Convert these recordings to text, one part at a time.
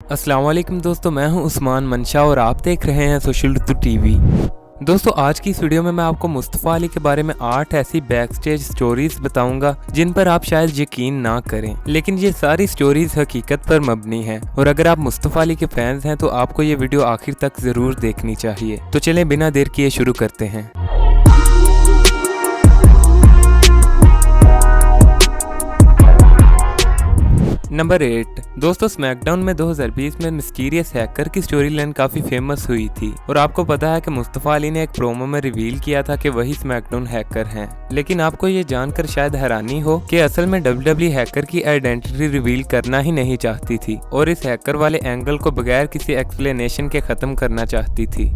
अस्सलाम वालेकुम दोस्तों, मैं हूं उस्मान मंशा और आप देख रहे हैं सोशल ऋतु टीवी। दोस्तों, आज की इस वीडियो में मैं आपको मुस्तफ़ा अली के बारे में 8 ऐसी बैक स्टेज स्टोरीज बताऊंगा जिन पर आप शायद यकीन ना करें, लेकिन ये सारी स्टोरीज हकीकत पर मबनी हैं। और अगर आप मुस्तफ़ा अली के फैंस हैं तो आपको ये वीडियो आखिर तक जरूर देखनी चाहिए। तो चलें बिना देर किए शुरू करते हैं। नंबर 8। दोस्तों, स्मैकडाउन में 2020 में मिस्टीरियस हैकर की स्टोरी लाइन काफी फेमस हुई थी और आपको पता है कि मुस्तफ़ा अली ने एक प्रोमो में रिवील किया था कि वही स्मैकडाउन हैकर हैं। लेकिन आपको ये जानकर शायद हैरानी हो कि असल में WWE हैकर की आइडेंटिटी रिवील करना ही नहीं चाहती थी और इस हैकर वाले एंगल को बगैर किसी एक्सप्लेनेशन के खत्म करना चाहती थी।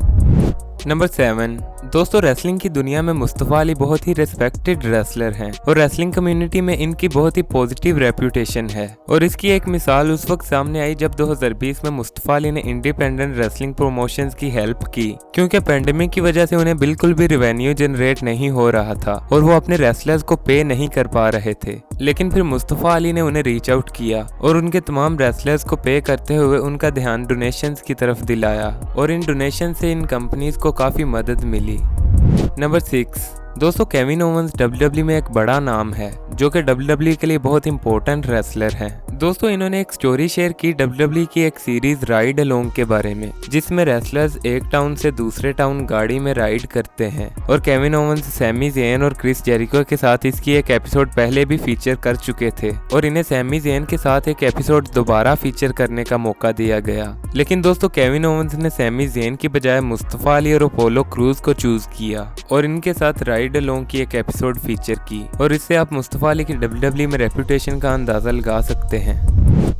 नंबर 7। दोस्तों, रेसलिंग की दुनिया में मुस्तफ़ा अली बहुत ही रेस्पेक्टेड रेसलर हैं और रेसलिंग कम्युनिटी में इनकी बहुत ही पॉजिटिव रेप्यूटेशन है। और इसकी एक मिसाल उस वक्त सामने आई जब 2020 में मुस्तफ़ा अली ने इंडिपेंडेंट रेसलिंग प्रमोशंस की हेल्प की, क्योंकि पेंडेमिक की वजह से उन्हें बिल्कुल भी रेवेन्यू जनरेट नहीं हो रहा था और वो अपने रेसलर्स को पे नहीं कर पा रहे थे। लेकिन फिर मुस्तफ़ा अली ने उन्हें रीच आउट किया और उनके तमाम रेसलर्स को पे करते हुए उनका ध्यान डोनेशंस की तरफ दिलाया और इन डोनेशन से इन कंपनीज को काफी मदद मिली। नंबर 6। दोस्तों, केविन ओवेंस WWE में एक बड़ा नाम है जो कि WWE के लिए बहुत इंपॉर्टेंट रेसलर हैं। दोस्तों, इन्होंने एक स्टोरी शेयर की WWE की एक सीरीज राइड अलोंग के बारे में, जिसमें रेसलर्स एक टाउन से दूसरे टाउन गाड़ी में राइड करते हैं और केविन ओवेंस, सैमी ज़ेन और क्रिस जेरिको के साथ इसकी एक एपिसोड पहले भी फीचर कर चुके थे और इन्हें सैमी ज़ेन के साथ एक एपिसोड दोबारा फीचर करने का मौका दिया गया। लेकिन दोस्तों, केविन ओवेंस ने सैमी ज़ेन की बजाय मुस्तफ़ा अली और अपोलो क्रूज को चूज किया और इनके साथ राइड अलोंग की एक एपिसोड फीचर की और इससे आप मुस्तफ़ा अली की WWE में रेपुटेशन का अंदाजा लगा सकते हैं।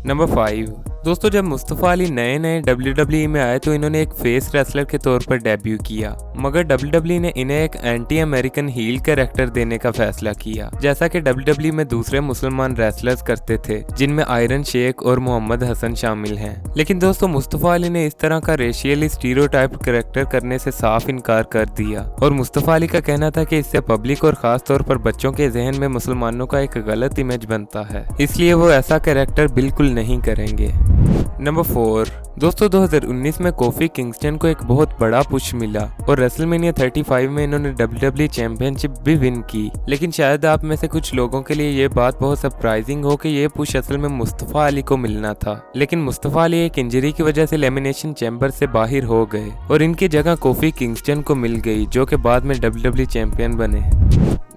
नंबर 5। दोस्तों, जब मुस्तफ़ा अली नए WWE में आए तो इन्होंने एक फेस रेसलर के तौर पर डेब्यू किया, मगर WWE ने इन्हें एक एंटी अमेरिकन हील कैरेक्टर देने का फैसला किया, जैसा कि WWE में दूसरे मुसलमान रेसलर्स करते थे, जिनमें आयरन शेख और मोहम्मद हसन शामिल हैं। लेकिन दोस्तों, मुस्तफ़ा अली ने इस तरह का रेशियली स्टीरियोटाइप कैरेक्टर करने से साफ इनकार कर दिया और मुस्तफ़ा अली का कहना था कि इससे पब्लिक और खास तौर पर बच्चों के जहन में मुसलमानों का एक गलत इमेज बनता है, इसलिए वो ऐसा कैरेक्टर बिल्कुल नहीं करेंगे। नंबर 4। दोस्तों, 2019 में कोफी किंगस्टन को एक बहुत बड़ा पुश मिला और रेसलमेनिया 35 में इन्होंने WWE चैंपियनशिप भी विन की। लेकिन शायद आप में से कुछ लोगों के लिए ये बात बहुत सरप्राइजिंग हो कि ये पुश असल में मुस्तफ़ा अली को मिलना था, लेकिन मुस्तफ़ा अली एक इंजरी की वजह से एलिमिनेशन चैम्बर से बाहर हो गए और इनकी जगह कोफी किंगस्टन को मिल गई, जो कि बाद में WWE चैंपियन बने।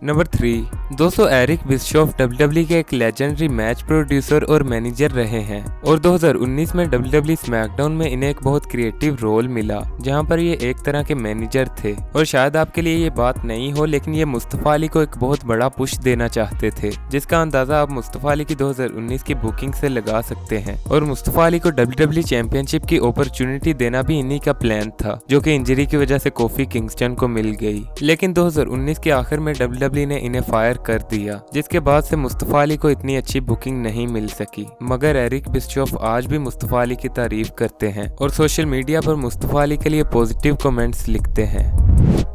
नंबर 3। दोस्तों, एरिक बिशॉफ WWE के एक लेजेंडरी मैच प्रोड्यूसर और मैनेजर रहे हैं और 2019 में WWE स्मैकडाउन में इन्हें एक बहुत क्रिएटिव रोल मिला, जहां पर ये एक तरह के मैनेजर थे। और शायद आपके लिए ये बात नहीं हो, लेकिन ये मुस्तफ़ा अली को एक बहुत बड़ा पुश देना चाहते थे, जिसका अंदाजा आप मुस्तफ़ा अली की 2019 की बुकिंग से लगा सकते हैं। और मुस्तफ़ा अली को WWE चैंपियनशिप की अपॉर्चुनिटी देना भी इन्हीं का प्लान था, जो कि इंजरी की वजह से कोफी किंगस्टन को मिल गई। लेकिन 2019 के आखिर में WWE ने इन्हें फायर कर दिया, जिसके बाद से मुस्तफ़ा अली को इतनी अच्छी बुकिंग नहीं मिल सकी। मगर एरिक बिशॉफ आज भी मुस्तफ़ा अली की तारीफ करते हैं और सोशल मीडिया पर मुस्तफ़ा अली के लिए पॉजिटिव कमेंट्स लिखते हैं।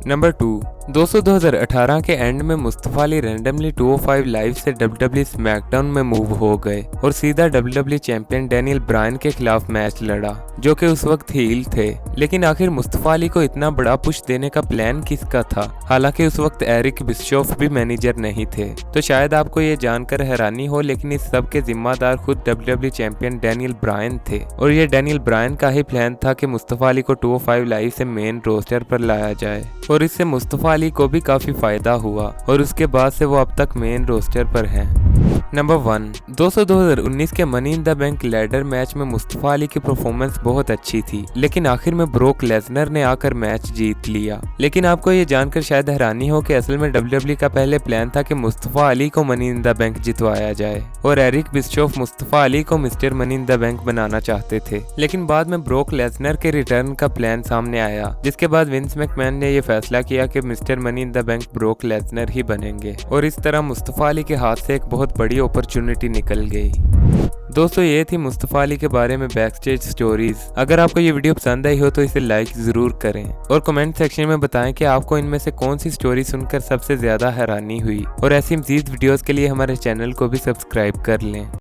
नंबर 2। दोस्तों, 2018 के एंड में मुस्तफ़ा अली रैंडमली 205 लाइव से WWE स्मैकडाउन में मूव हो गए और सीधा WWE चैंपियन डैनियल ब्रायन के खिलाफ मैच लड़ा, जो कि उस वक्त हील थे। लेकिन आखिर मुस्तफ़ा अली को इतना बड़ा पुश देने का प्लान किसका था? हालांकि उस वक्त एरिक बिशॉफ भी मैनेजर नहीं थे। तो शायद आपको ये जानकर हैरानी हो, लेकिन इस सब के जिम्मेदार खुद WWE चैंपियन डैनियल ब्रायन थे और ये डैनियल ब्रायन का ही प्लान था कि मुस्तफ़ा अली को 205 लाइव से मेन रोस्टर पर लाया जाए और इससे मुस्तफ़ा अली को भी काफी फायदा हुआ और उसके बाद से वो अब तक मेन रोस्टर पर हैं। नंबर 1। दोस्तों, 2019 के money in the bank ladder match में मुस्तफ़ा अली की परफॉर्मेंस बहुत अच्छी थी, लेकिन आखिर में ब्रोक लेसनर ने आकर मैच जीत लिया। लेकिन आपको ये जानकर शायद हैरानी हो कि असल में WWE का पहले प्लान था कि मुस्तफ़ा अली को मनी इन द बैंक जितवाया जाए और एरिक बिशॉफ मुस्तफ़ा अली को mister money in the bank बनाना चाहते थे। लेकिन बाद में ब्रोक लेसनर के रिटर्न का प्लान सामने आया, जिसके बाद विंस मैकमैन ने यह फैसला किया कि mister money in the bank Brock Lesnar ही बनेंगे और इस तरह मुस्तफ़ा अली के हाथ से एक बहुत बड़ी अपॉर्चुनिटी निकल गई। दोस्तों, ये थी मुस्तफ़ा अली के बारे में बैक स्टेज स्टोरीज। अगर आपको ये वीडियो पसंद आई हो तो इसे लाइक जरूर करें और कमेंट सेक्शन में बताएं कि आपको इनमें से कौन सी स्टोरी सुनकर सबसे ज्यादा हैरानी हुई। और ऐसी मज़ीद वीडियोस के लिए हमारे चैनल को भी सब्सक्राइब कर लें।